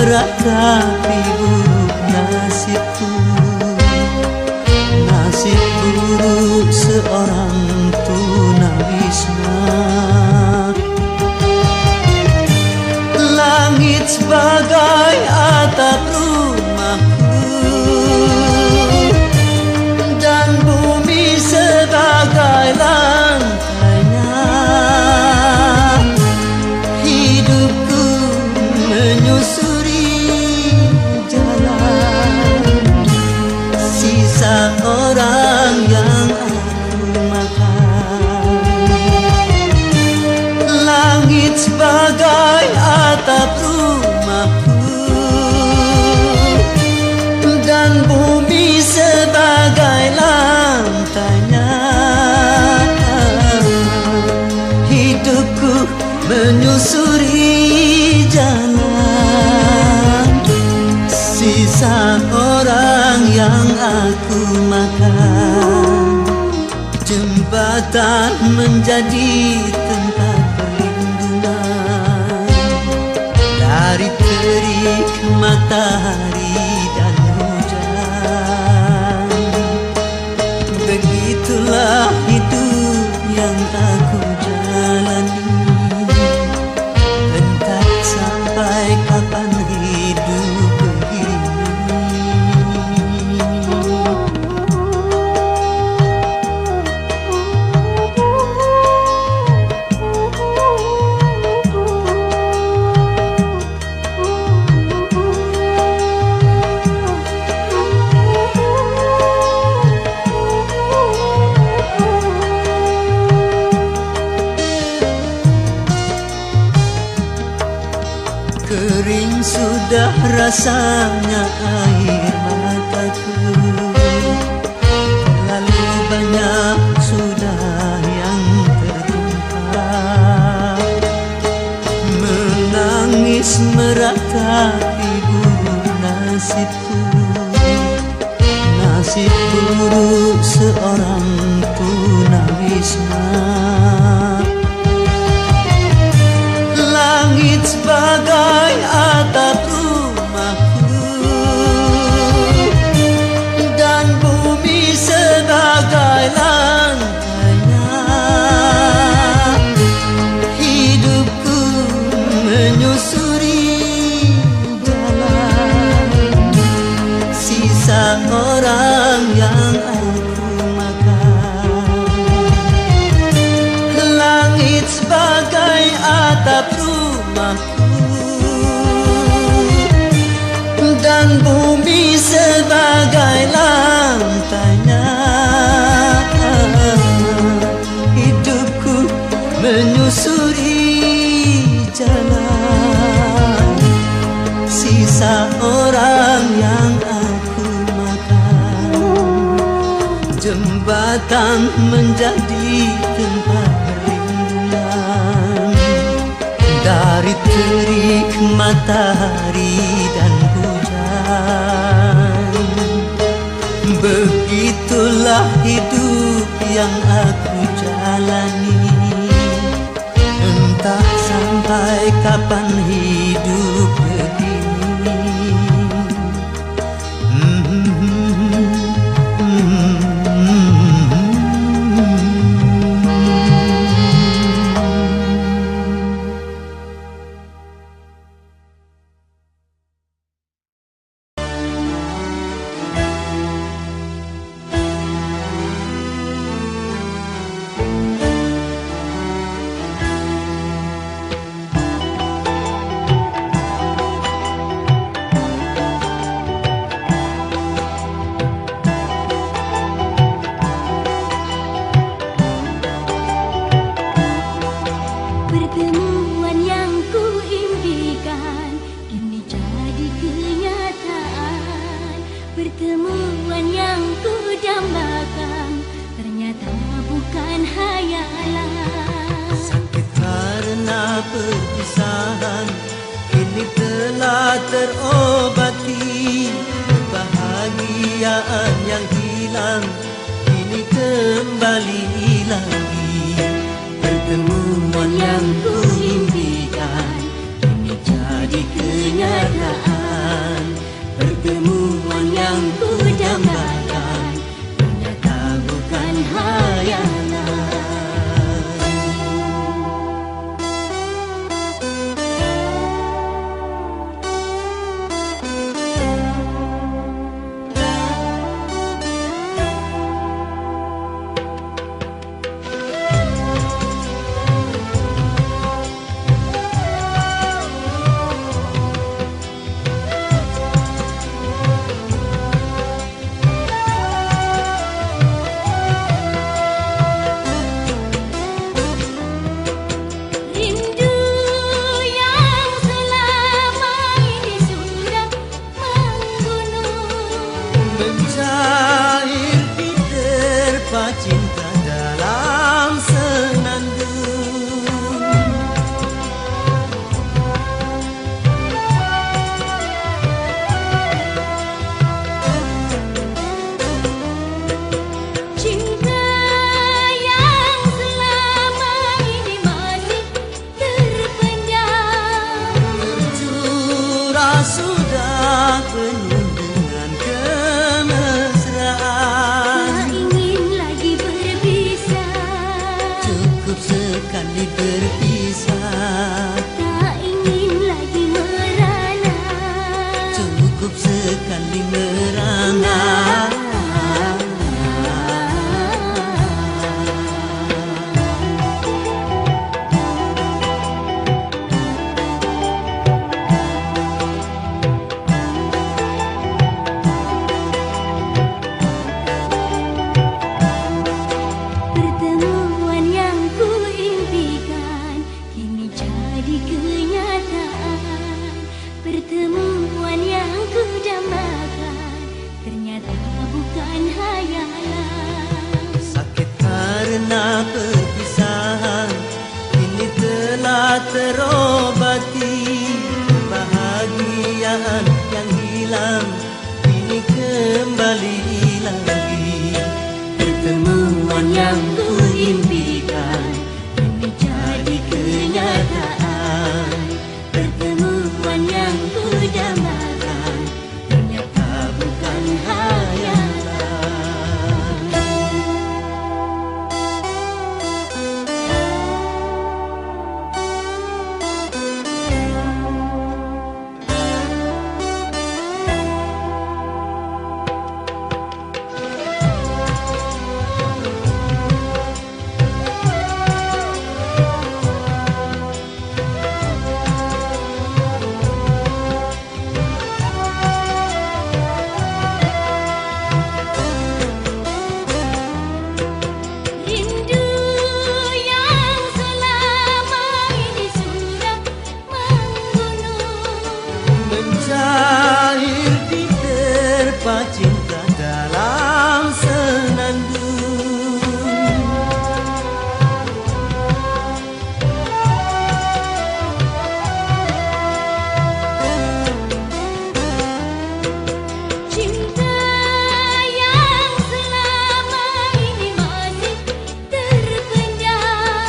meratapi buruk nasibku, nasib buruk seorang tunawisma. Langit sebagai atap rumahku dan bumi sebagai lantainya. Hidupku menyusuri jalan sisa orang yang aku makan. Langit sebagai atap rumahku dan bumi sebagai lantainya. Hidupku menyusuri jalan sisa orang yang aku makan. Jembatan menjadi tempat perlindungan dari terik matahari dan hujan. Begitulah hidup yang aku jalani, entah sampai kapan hidup begini. Kering sudah rasanya air mataku, terlalu banyak sudah yang tertumpah. Menangis meratapi buruk nasibku, nasib buruk seorang tunawisma. Langit sebagai atap rumahku dan bumi sebagai lantainya. Hidupku menyusuri jalan sisa orang yang aku makan. Langit sebagai atap rumahku dan bumi sebagai lantainya. Hidupku menyusuri jalan sisa orang yang aku makan. Jembatan menjadi tempat perlindungan dari terik matahari dan hujan. Begitulah hidup yang aku jalani, entah sampai kapan hidup begini. Perpisahan ini telah terobati, kebahagiaan yang hilang ini kembali lagi. Pertemuan yang ku impikan ini jadi kenyataan. mencair di terpa cinta dalam senandung. Cinta yang selama ini masih terpendam, Tercurah sudah penuh dengan kemesraan. tak ingin lagi berpisah, Cukup sekali berpisah, tak ingin lagi merana. cukup sekali merana. Pertemuan yang ku impikan kini jadi kenyataan. Pertemuan yang ku dambakan ternyata bukan hayalan. Sakit karena perpisahan kini telah terobati. Kebahagiaan yang hilang kini kembali lagi. Pertemuan yang ku impikan kini jadi kenyataan. Pertemuan yang ku dambakan ternyata bukan hayalan. Rindu yang selama ini sudah membunuh, Mencair di terpa cinta dalam senandung. cinta yang selama ini masih terpendam,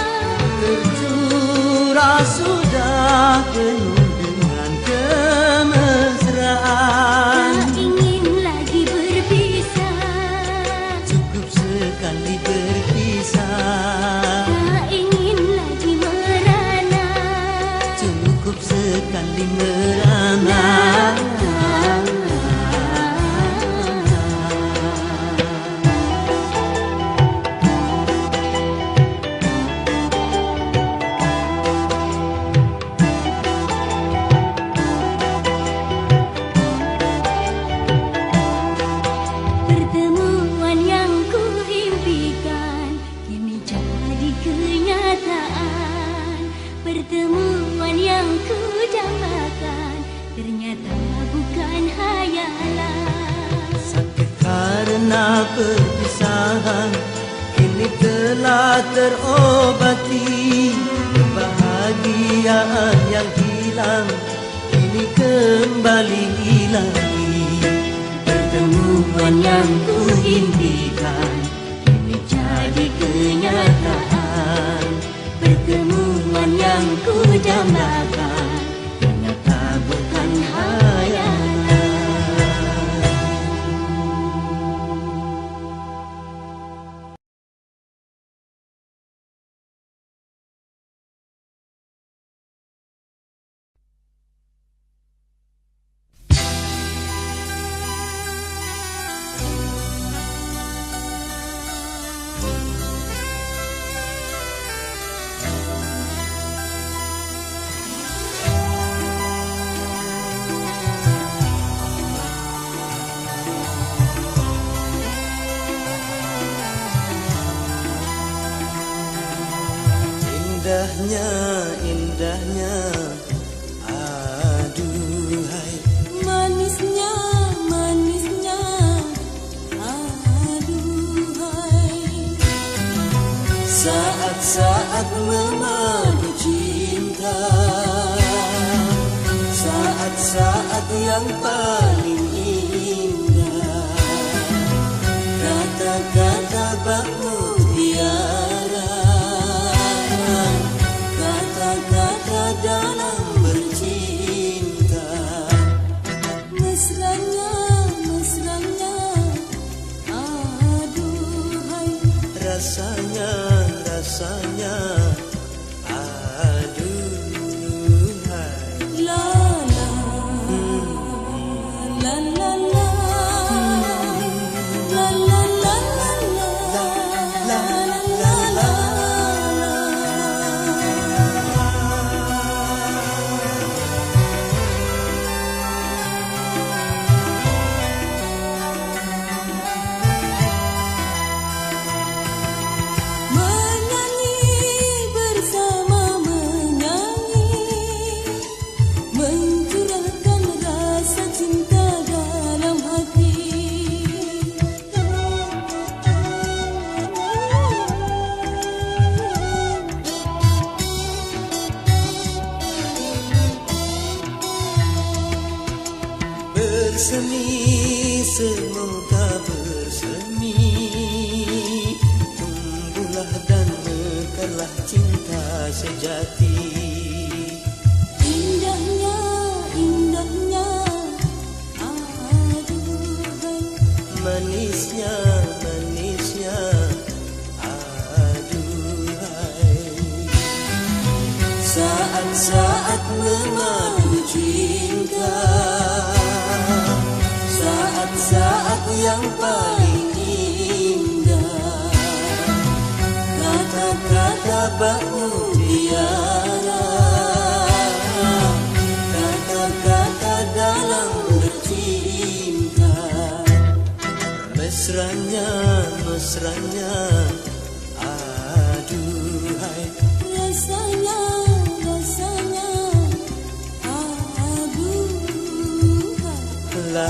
Tercurah sudah penuh dengan kemesraan. tak ingin lagi berpisah, Cukup sekali berpisah, tak ingin lagi merana. cukup sekali merana. Pertemuan yang ku impikan kini jadi kenyataan. Pertemuan yang ku dambakan ternyata bukan hayalan. Sakit karena perpisahan kini telah terobati. Kebahagiaan yang hilang kini kembali lagi. Pertemuan yang ku impikan kini jadi kenyataan. Pertemuan yang ku dambakan ternyata bukan hayalan. Indahnya, indahnya, aduhai. Manisnya, manisnya, Saat-saat memadu cinta, saat-saat yang paling indah, kata-kata bak mutiara, kata-kata dalam bercinta. Mesranya, mesranya, aduhai. Rasanya, rasanya, aduhai. La la, la la la, la la la la la la. Bersemi, semoga bersemi, tumbuhlah dan mekarlah cinta sejati. Indahnya, indahnya, aduhai. Manisnya, manisnya, aduhai. Saat-saat memadu cinta, saat-saat yang paling indah, kata-kata bak mutiara, kata-kata dalam bercinta. Mesranya, mesranya, aduhai. Rasanya, rasanya, aduhai. La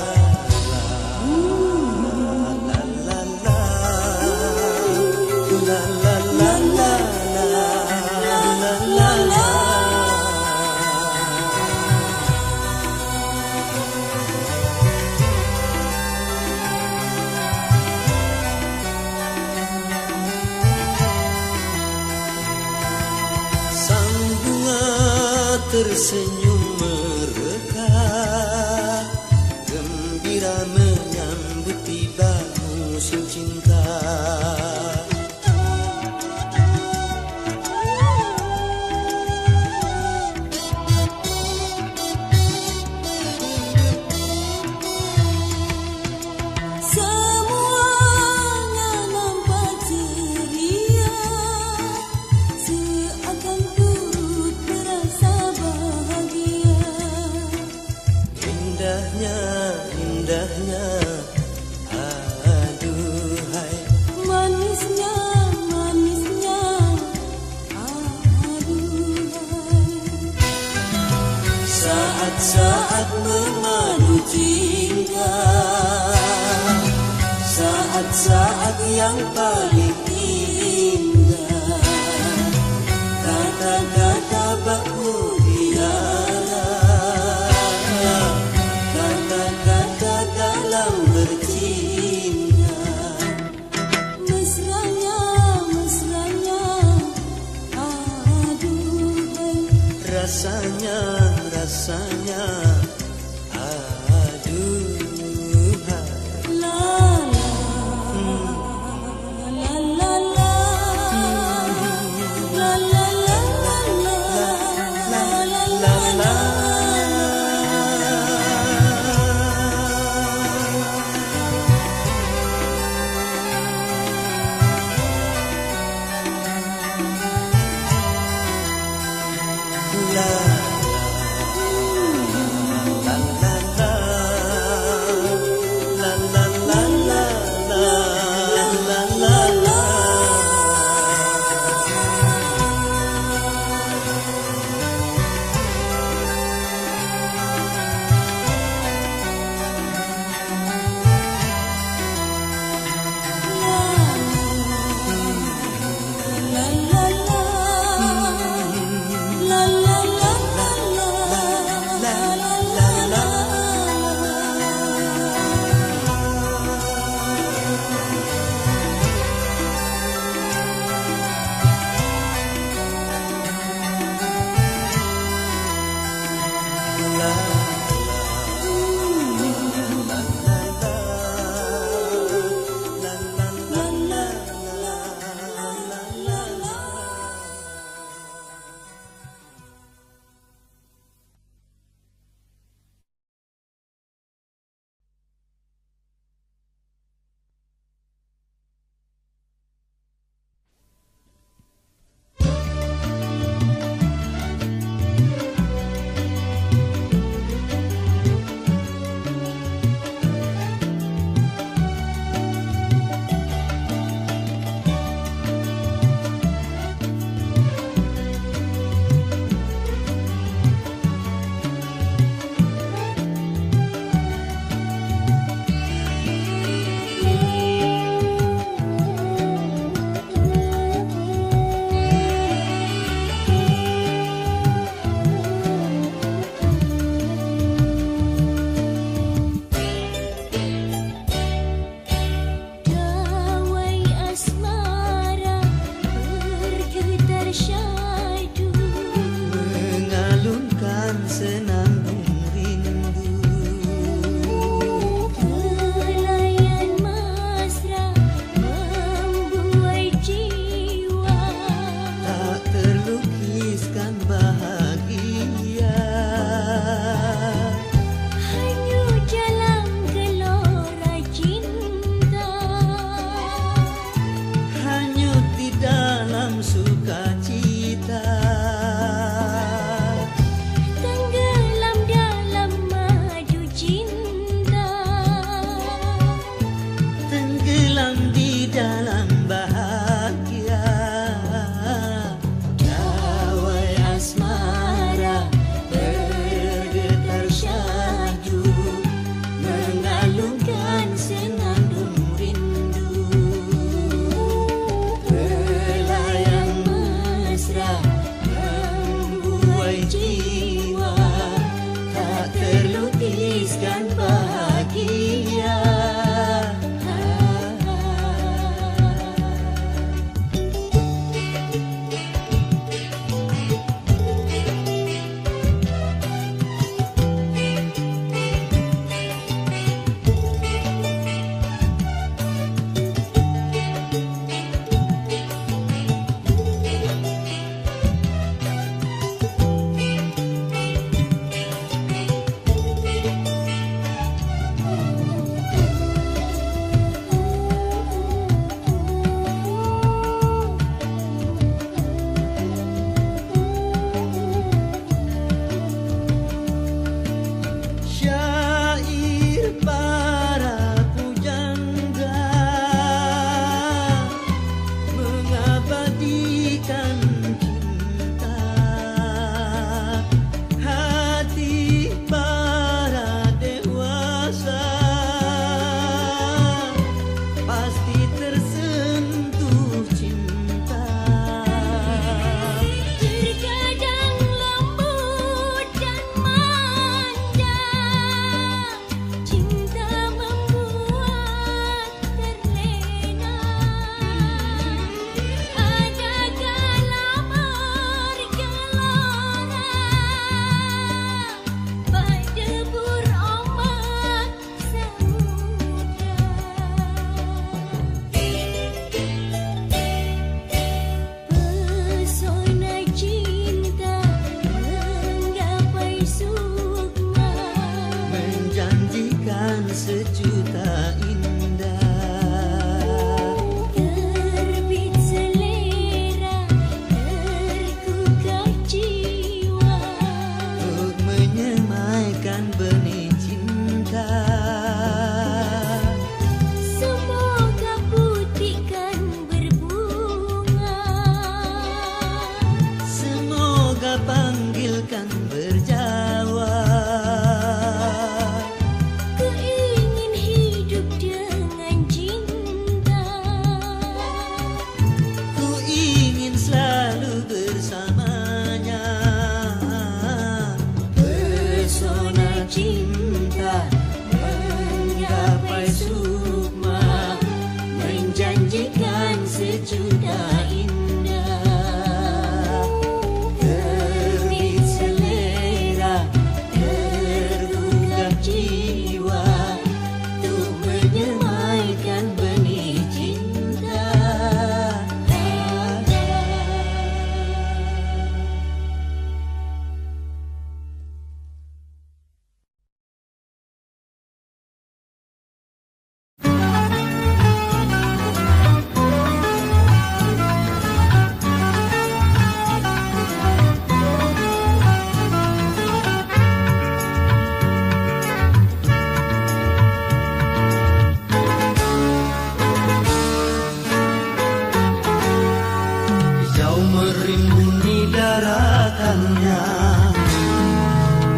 tersenyum mereka, gembira menyambut tiba musim cinta. Semuanya nampak ceria, seakan turut berasa bahagia. Indahnya, indahnya, aduhai. Manisnya, manisnya, aduhai. Saat-saat memadu cinta, saat-saat yang paling indah, kata-kata bak mutiara, kata-kata dalam bercinta. Mesranya, mesranya, aduhai. Rasanya, rasanya, aduhai. La la, la la la, la la la la la. sejuta indah. Terbit selera, tergugah jiwa, untuk menyemaikan benih cinta. Hijau merimbuni daratannya,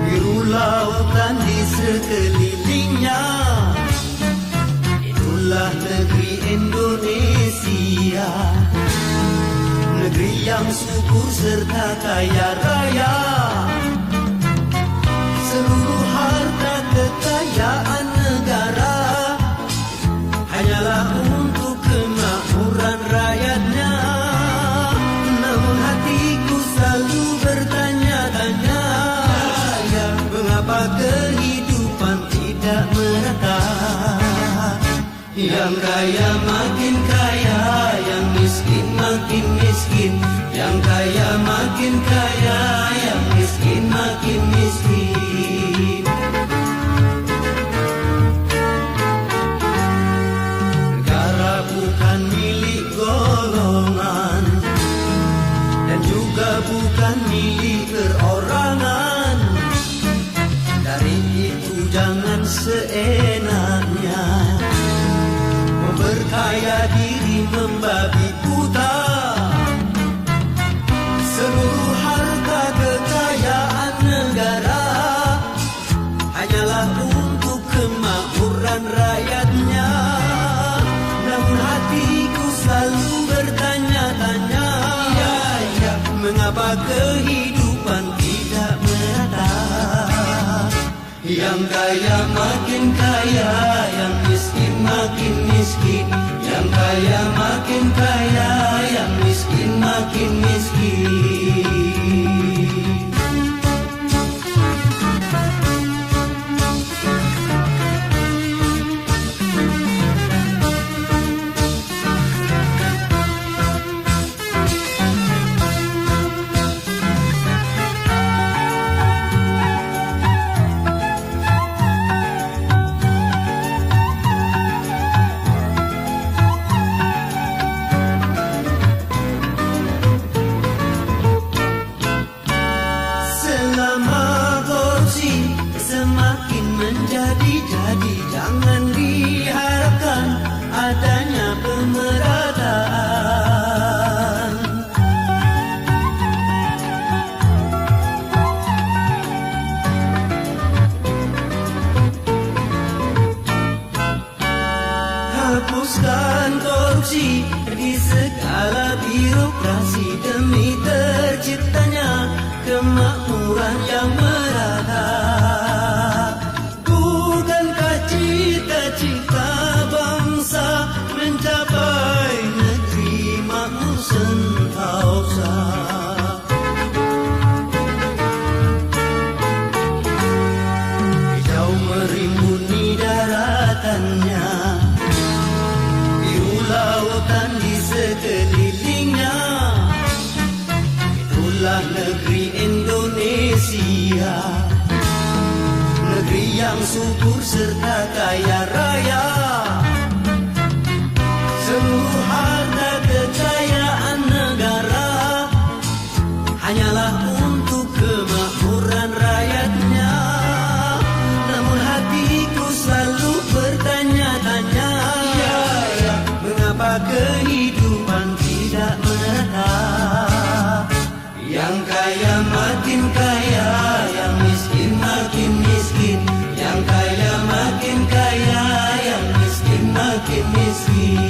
biru lautan di sekelilingnya. Itulah negeri Indonesia, negeri yang subur serta kaya raya. Seluruh harta kekayaan negara hanyalah untuk kemakmuran rakyatnya. Namun hatiku selalu bertanya-tanya, mengapa kehidupan tidak merata? Yang kaya makin kaya, yang miskin makin miskin. Yang kaya makin kaya, yang miskin makin miskin. Negara bukan milik golongan, dan juga bukan milik perorangan. Dari itu jangan seenaknya memperkaya diri membabi buta. Seluruh harta kekayaan negara hanyalah untuk kemakmuran rakyatnya. Namun hatiku selalu bertanya-tanya, mengapa kehidupan tidak merata? Yang kaya makin kaya, yang miskin makin miskin. Yang kaya makin kaya, yang miskin makin miskin. Semakin menjadi-jadi, jangan diharapkan adanya pemerataan. Hapuskan korupsi di segala birokrasi demi terciptanya kemakmuran yang merata. Bukankah cita-cita bangsa mencapai negeri makmur sentosa? Hijau merimbuni daratannya, biru lautan di sekelilingnya. Itulah negeri Indonesia, negeri yang subur serta kaya raya. Seluruh harta kekayaan negara hanyalah untuk kemakmuran rakyatnya. Namun hatiku selalu bertanya-tanya, mengapa kehidupan tidak merata? Yang kaya makin kaya, yang miskin makin miskin. Yang kaya makin kaya, yang miskin makin miskin.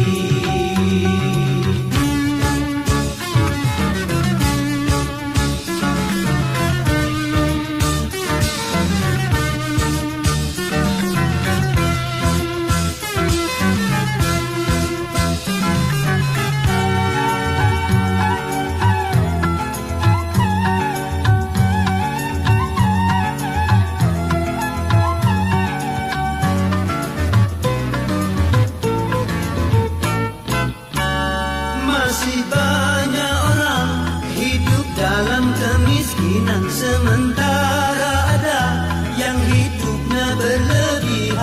kemiskinan sementara ada yang hidupnya berlebihan.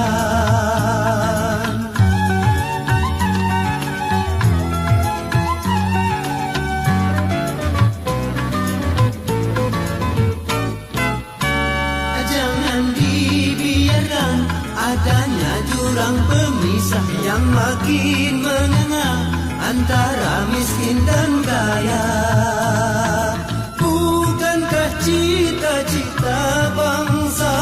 Jangan dibiarkan adanya jurang pemisah yang makin menganga antara miskin dan kaya. Bukankah cita-cita bangsa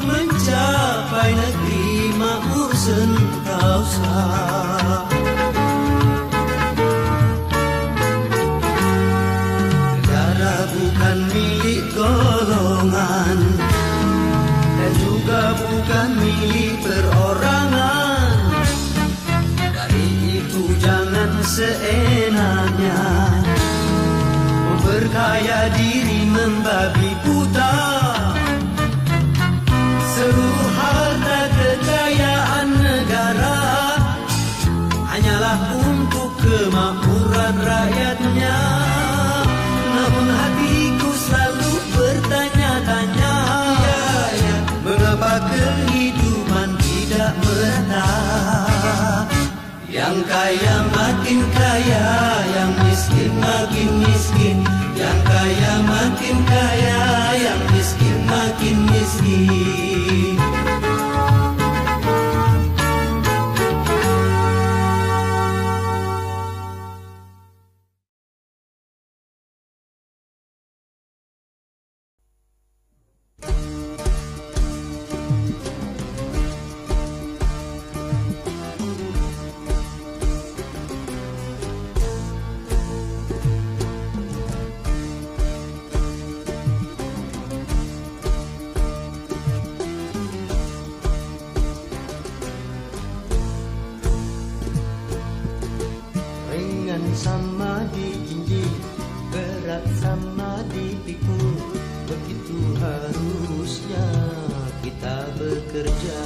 mencapai negeri makmur sentosa? Negara bukan milik golongan dan juga bukan milik perorangan. Dari itu jangan seenaknya memperkaya diri membabi buta. Seluruh harta kekayaan negara hanyalah untuk kemakmuran rakyatnya. Namun hatiku selalu bertanya-tanya, mengapa kehidupan tidak merata? Yang kaya makin kaya, yang miskin makin miskin. Yang kaya makin kaya, yang miskin makin miskin. Sama dijinjing, berat sama dipikul. Begitu harusnya kita bekerja.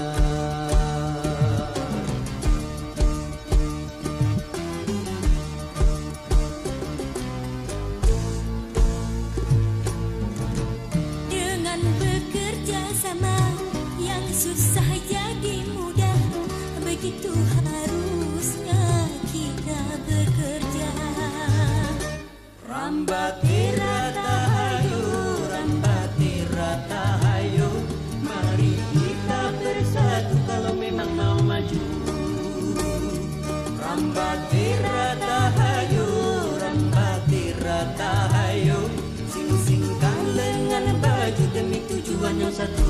Dengan bekerja sama yang susah jadi mudah, begitu harusnya kita bekerja. Rambati rata hayu, rambati rata hayu. Mari kita bersatu kalau memang mau maju. Rambati rata hayu, rambati rata hayu. Sing-singkan lengan baju demi tujuan yang satu.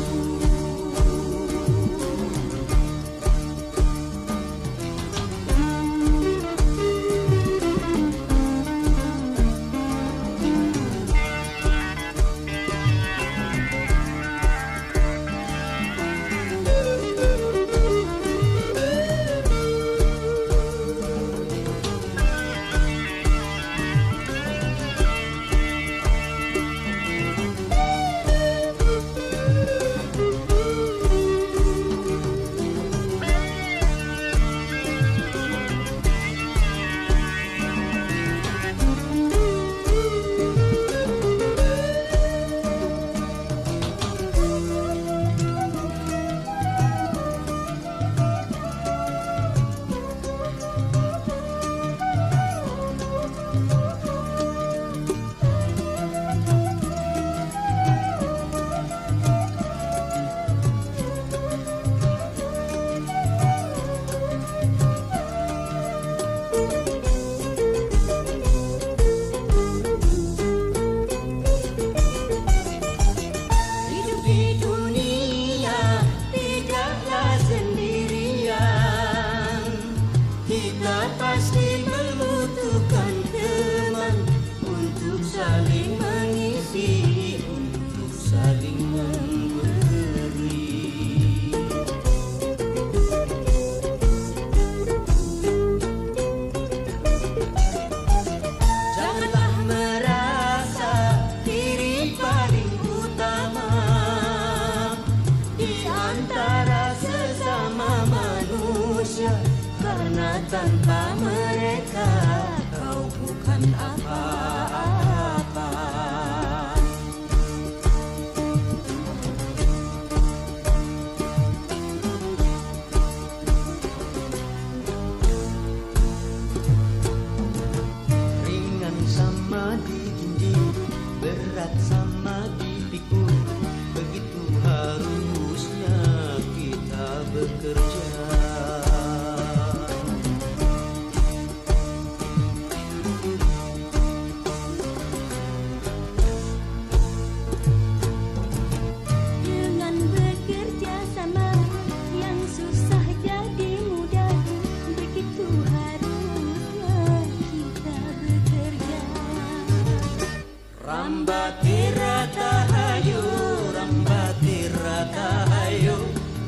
tanpa mereka kau bukan apa-apa. dekat sama pipiku. Begitu harusnya kita bekerja. Dengan bekerja sama yang susah jadi mudah, begitu harusnya kita bekerja. Rambati rata hayo, rambati rata hayo,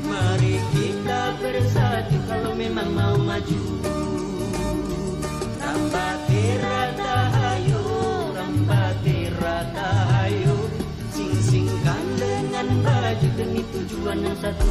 mari kita bersatu kalau memang mau maju. Rambati rata hayo, rambati rata hayo, sing-singkan dengan baju demi tujuan yang satu.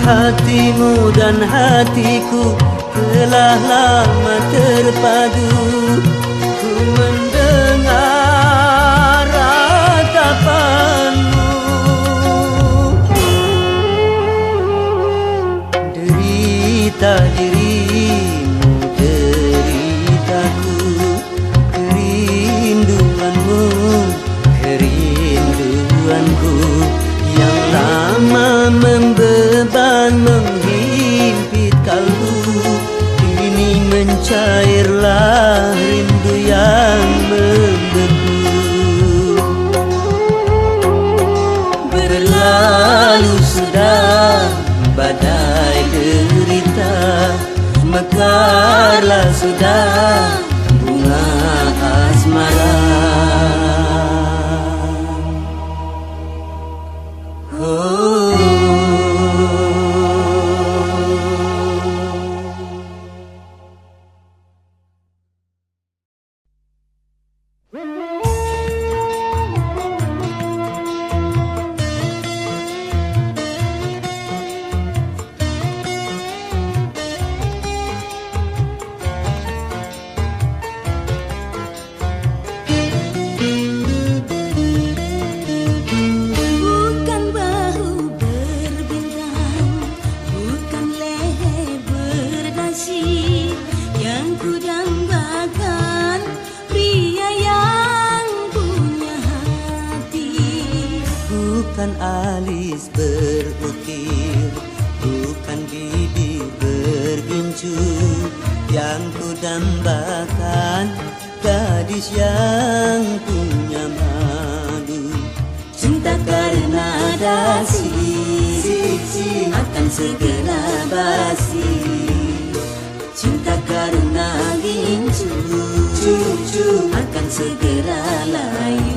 Hatimu dan hatiku telah lama terpadu. Ku mendengar ratapanmu, derita dirimu, deritaku, kerinduanmu, kerinduanku yang lama membeban menghimpit kalbu. Kini mencairlah rindu yang membeku. Berlalu sudah badai derita, mekarlah sudah bunga asmara. gadis yang punya malu. Cinta karena dasi akan segera basi. Cinta karena gincu akan segera layu.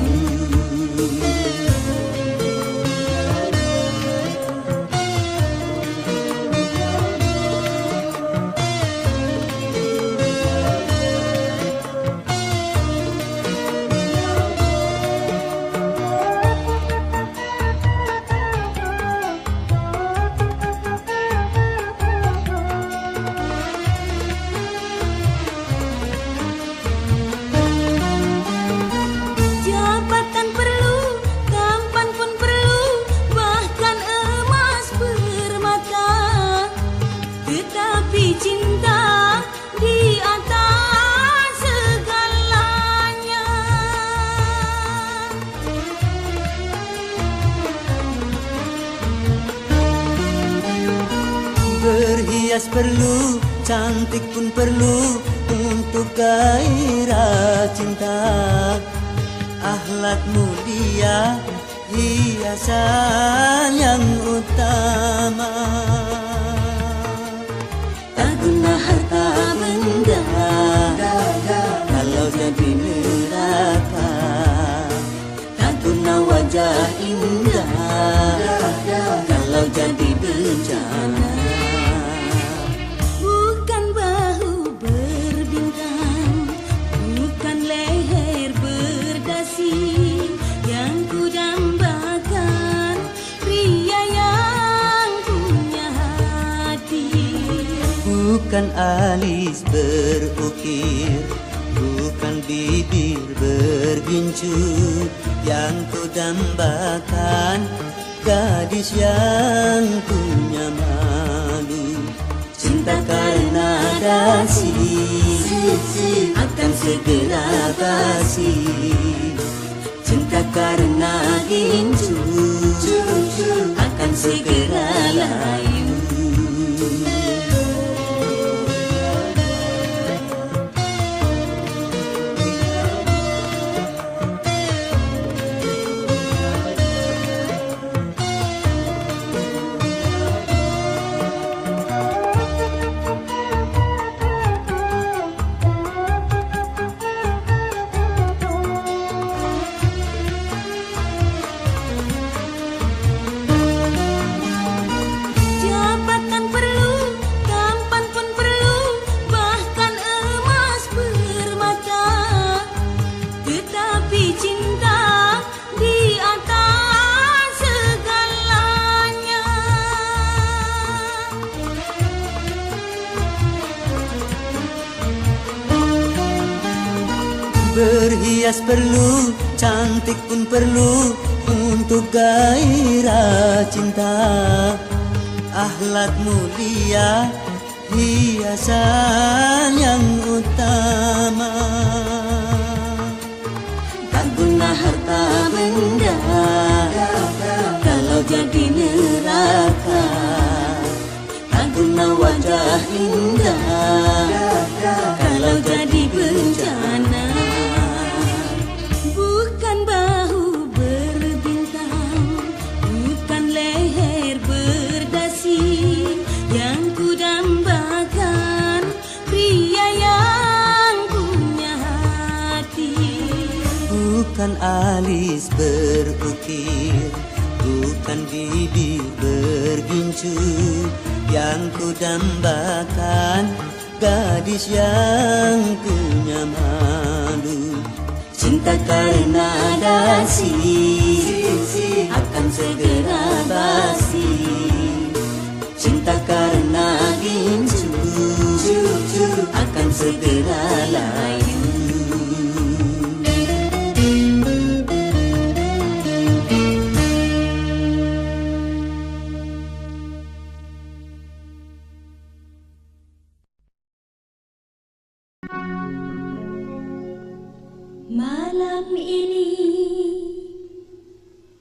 Berhias perlu, cantik pun perlu untuk gairah cinta. Akhlak mulia, hiasan yang utama. Tak guna harta benda kalau jadi neraka. Tak guna wajah indah kalau jadi bencana. Bukan alis berukir, bukan bibir bergincu, yang ku dambakan gadis yang punya malu. Cinta karena dasi akan segera basi. Cinta karena gincu akan segera layu. Berhias perlu, cantik pun perlu untuk gairah cinta. Akhlak mulia, hiasan yang utama. Tak guna harta benda kalau jadi neraka. Tak guna wajah indah kalau jadi bencana. Bukan alis berukir, bukan bibir bergincu, yang ku dambakan gadis yang punya malu. Cinta karena dasi akan segera basi. Cinta karena gincu akan segera layu. Malam ini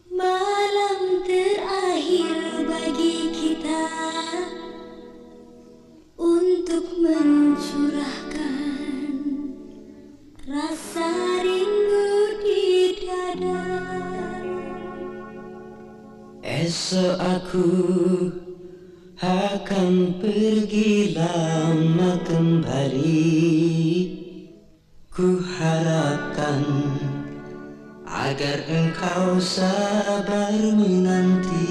malam terakhir bagi kita untuk mencurahkan Aku akan pergi lama kembali. Ku harapkan agar engkau sabar menanti.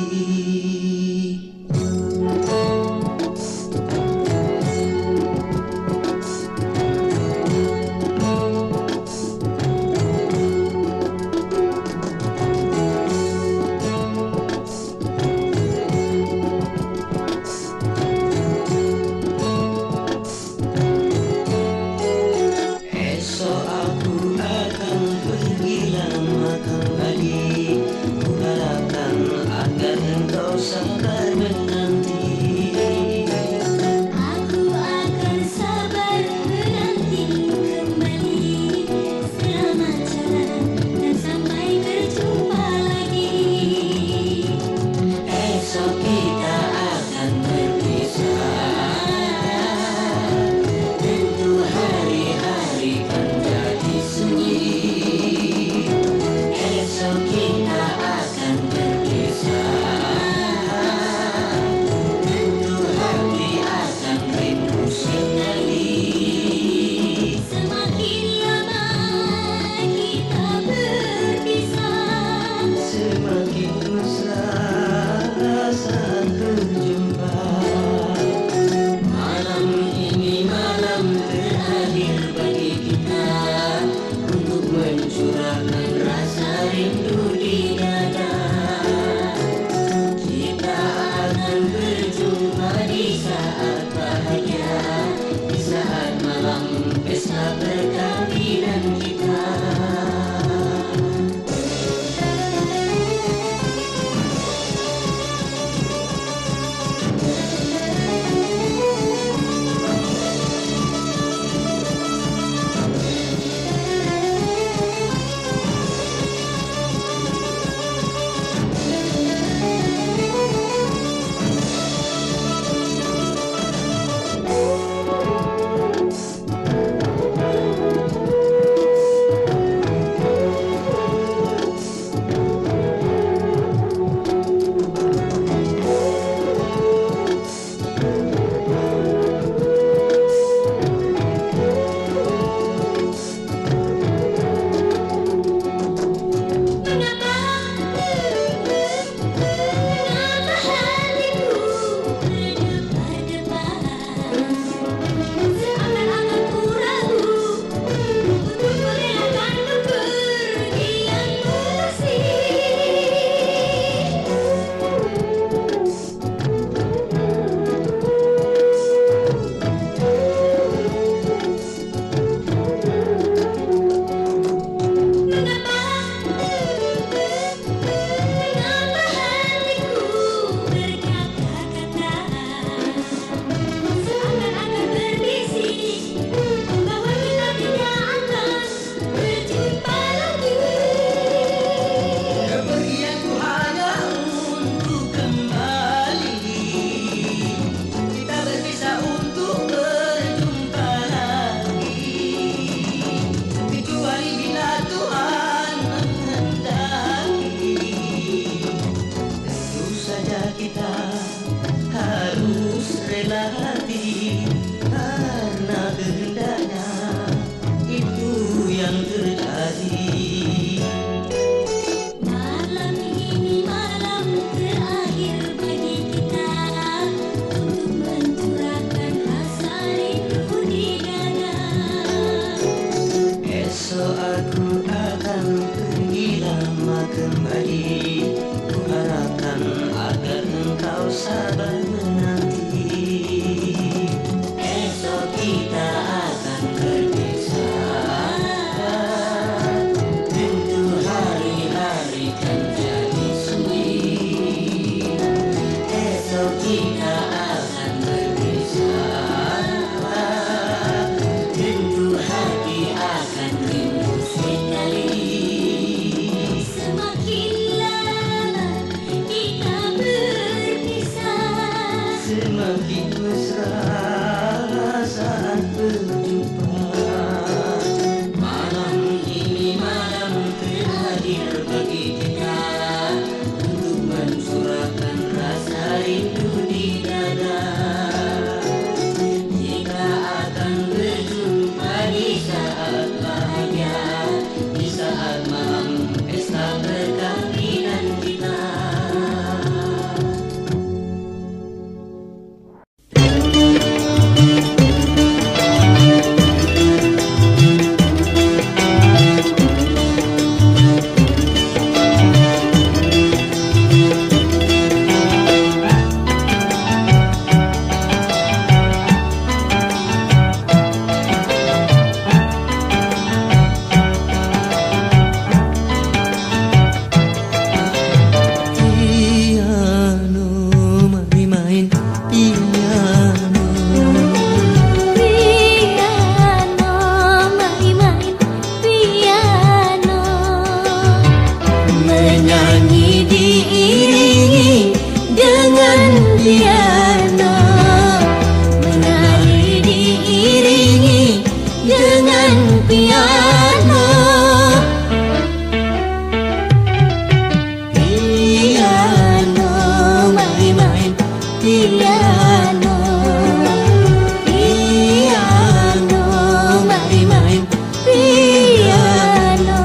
Sabar menanti. Aku akan sabar menanti kembali. Selamat jalan dan sampai berjumpa lagi. Esok kita akan berpisah. Tentu hari-hari kan jadi sunyi. Esok kita akan berpisah. Semakin lama kita berpisah, Semakin mesra saat berjumpa. Malam ini malam terakhir bagi kita untuk mencurahkan rasa rindu di dada. Kita akan berjumpa di saat bahagia, di saat malam pesta perkawinan kita. Bagi kita untuk mencurahkan rasa piano menari diiringi dengan piano. Piano, mari main piano. Piano, mari main piano.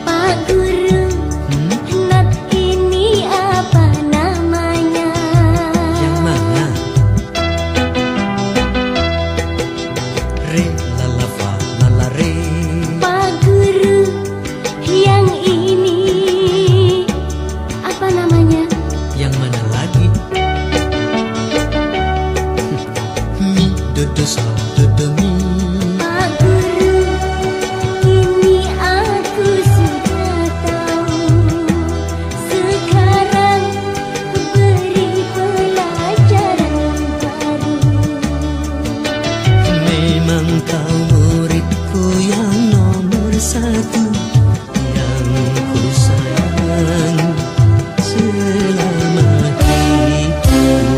Pak Guru, not ini apa namanya? Yang mana? Re la la fa la la re. Pak Guru, yang ini apa namanya? Yang mana lagi? Mi do do sol do do mi. Pak Guru, ini aku sudah tahu. Sekarang beri pelajaran baru. Memang kau muridku yang nomor satu, yang ku sayang selama hidup.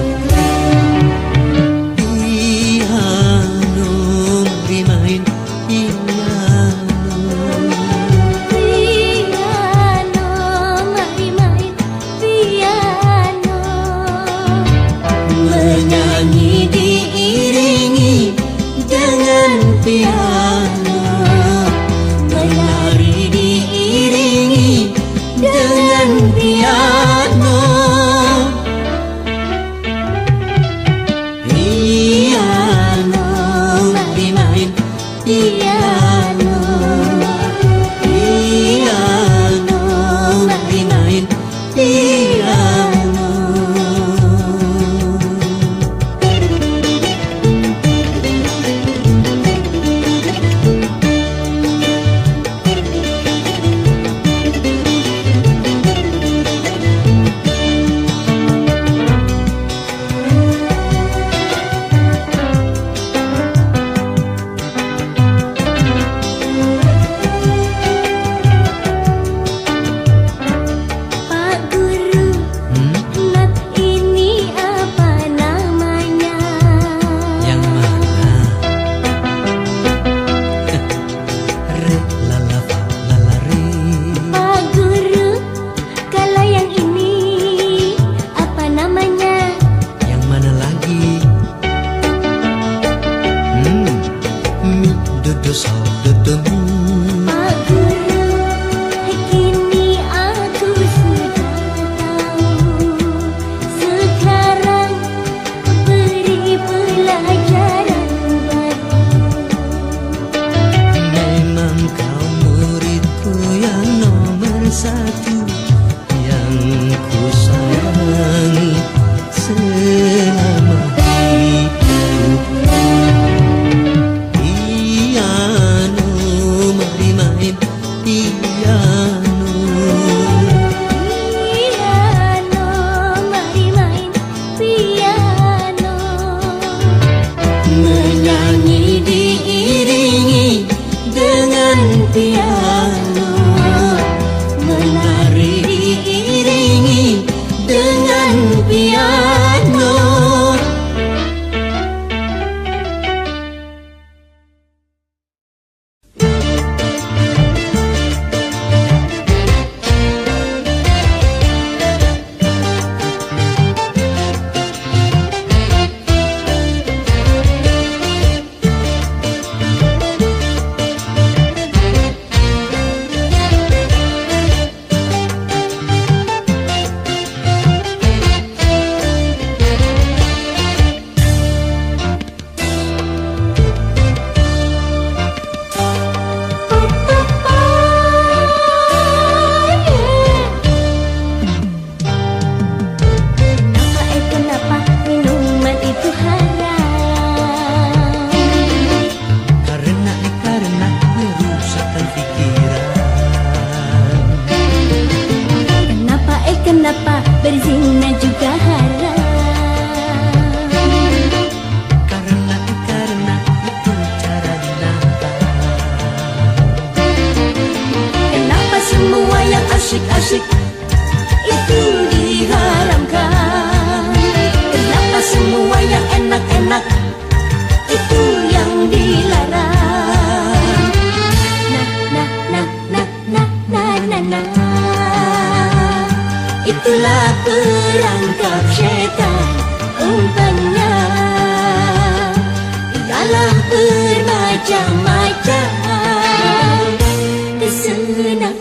Piano, mari main piano. Piano, mari main piano. Menyanyi diiringi dengan piano. Menari diiringi dengan piano. Piano, mari main piano. Piano, mari main piano. asyik-asyik itu diharamkan? Kenapa semua yang enak-enak itu yang dilarang? Itulah perangkap syaitan umpannya, ialah bermacam-macam kesenangan.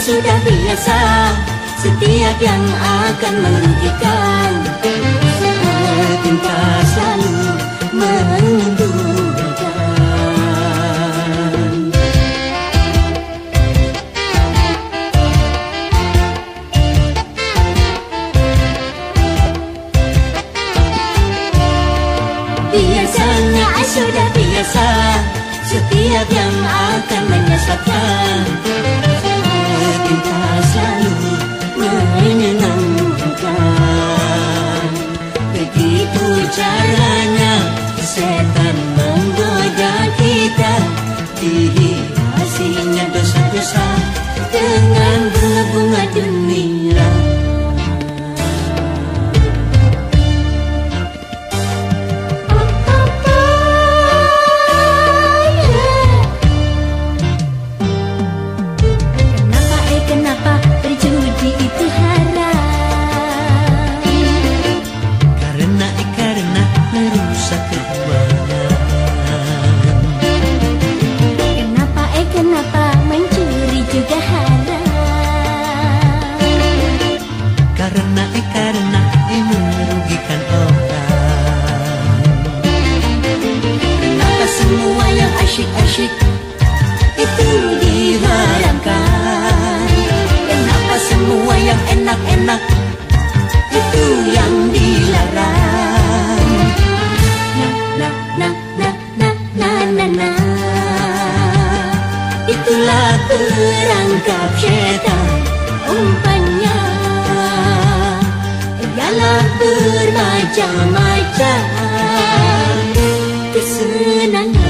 Sudah biasa, setiap yang akan merugikan cinta selalu menguntungkan. Biasanya sudah biasa, setiap yang akan menyesatkan cinta selalu menyenangkan. Begitu caranya setan menggoda kita, dihiasinya dosa-dosa dengan bunga-bunga dunia. Kenapa berjudi itu haram? Karena merusak keuangan. Kenapa mencuri juga haram? Karena merugikan orang. Kenapa semua yang asyik-asyik itu diharamkan? Semua yang enak-enak itu yang dilarang. Itulah perangkap syaitan umpannya, ialah bermacam-macam kesenangan.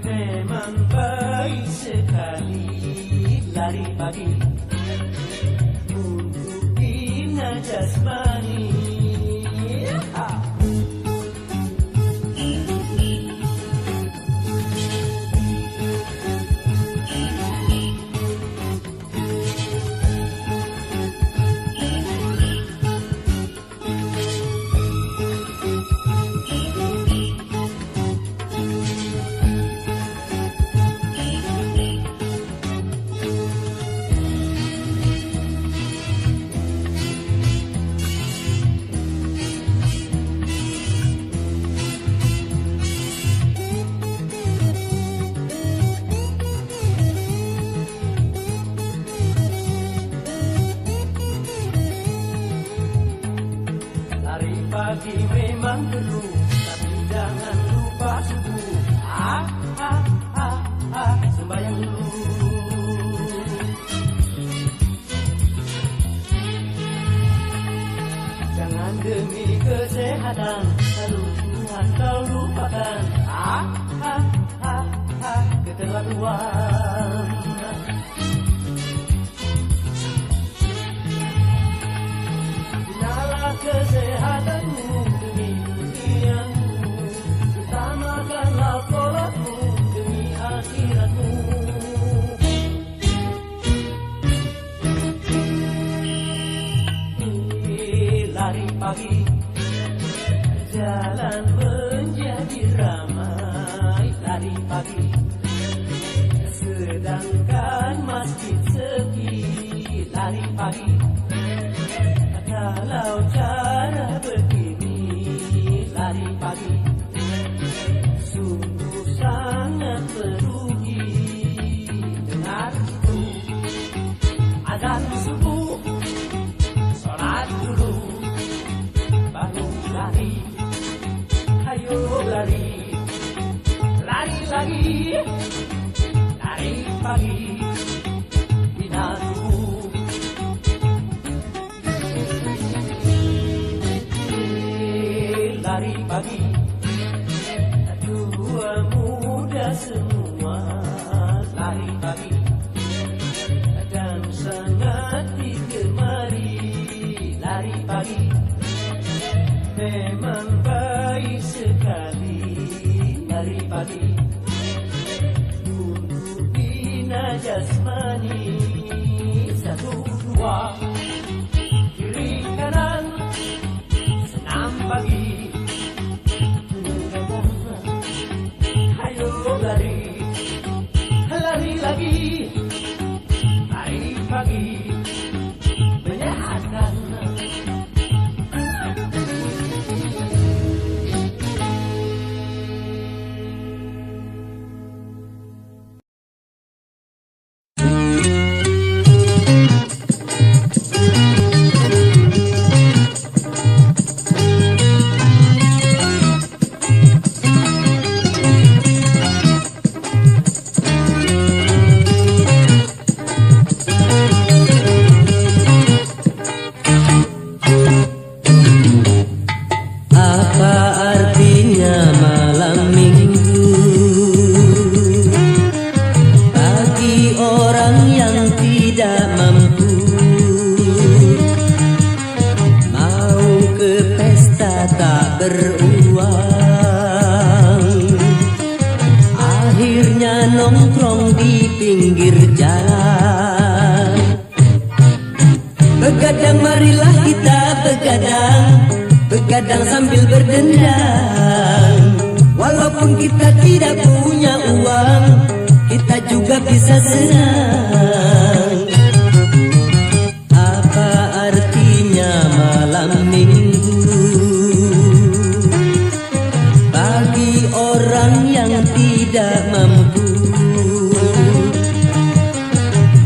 Memang baik sekali lari pagi untuk bina jasmani. Pagi memang perlu, tapi jangan lupa subuh. Sembahyang dulu. Jangan demi kesehatan lalu Tuhan kau lupakan. Keterlaluan. Gunalah kesehatanmu demi duniamu, utamakanlah sholatmu demi akhiratmu. Lari pagi, jalan menjadi ramai. Lari pagi, sedangkan masjid sepi. Lari pagi, kalau cara begini. Lari pagi sungguh sangat merugi. Dengar itu azan subuh, sholat dulu baru lari. Ayo lari, lari lagi. Lari pagi bina subuh. Lari pagi, tua muda semua. Lari pagi dan sangat digemari. Lari pagi memang baik sekali. Lari pagi untuk bina jasmani. 1, 2, kiri kanan, senam pagi. Ayo lari, lari lagi. Lari pagi menyehatkan. nongkrong di pinggir jalan. Begadang marilah kita begadang, begadang sambil berdendang. Walaupun kita tidak punya uang, kita juga bisa senang. Apa artinya malam minggu bagi orang yang tidak mampu?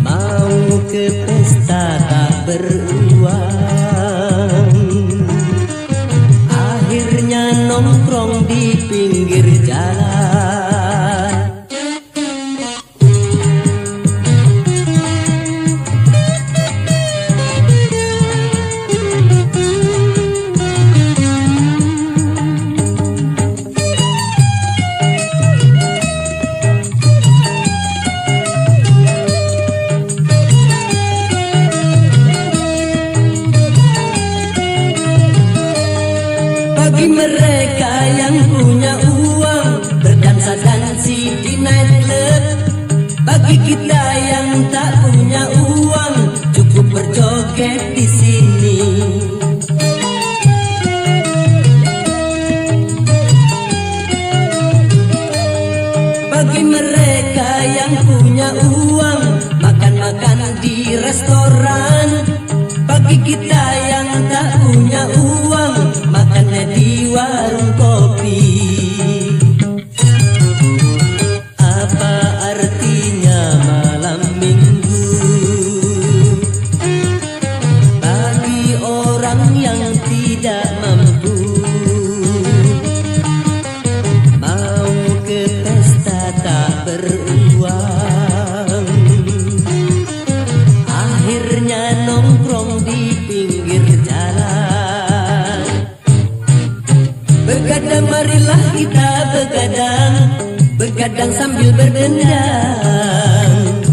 Mau ke pesta tak beruang, akhirnya nongkrong di pinggir jalan. mereka yang punya uang berdansa-dansi di nightclub. Bagi kita yang tak punya uang, cukup berjoget di sini. Bagi mereka yang punya uang, makan-makan di restoran. Bagi kita yang tak punya uang, makannya di warung kopi. Apa artinya malam minggu bagi orang yang tidak mampu? Mau ke pesta tak beruang, akhirnya nongkrong di pinggir jalan. Begadang marilah kita begadang, begadang sambil berdendang.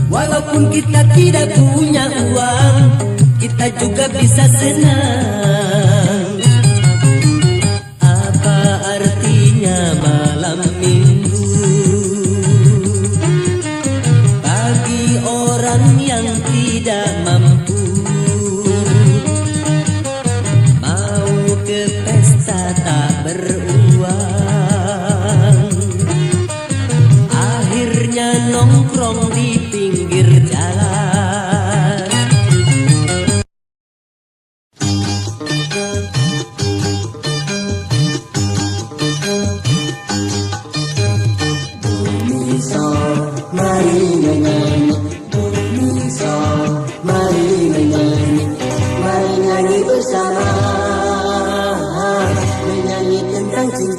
Walaupun kita tidak punya uang, kita juga bisa senang. Apa artinya malam minggu bagi orang yang tidak mampu? Mau ke pesta tak beruang, akhirnya nongkrong di pinggir jalan. Misa, mari menyanyi. Misa, mari menyanyi. Mari nyanyi bersama, menyanyi tentang cinta.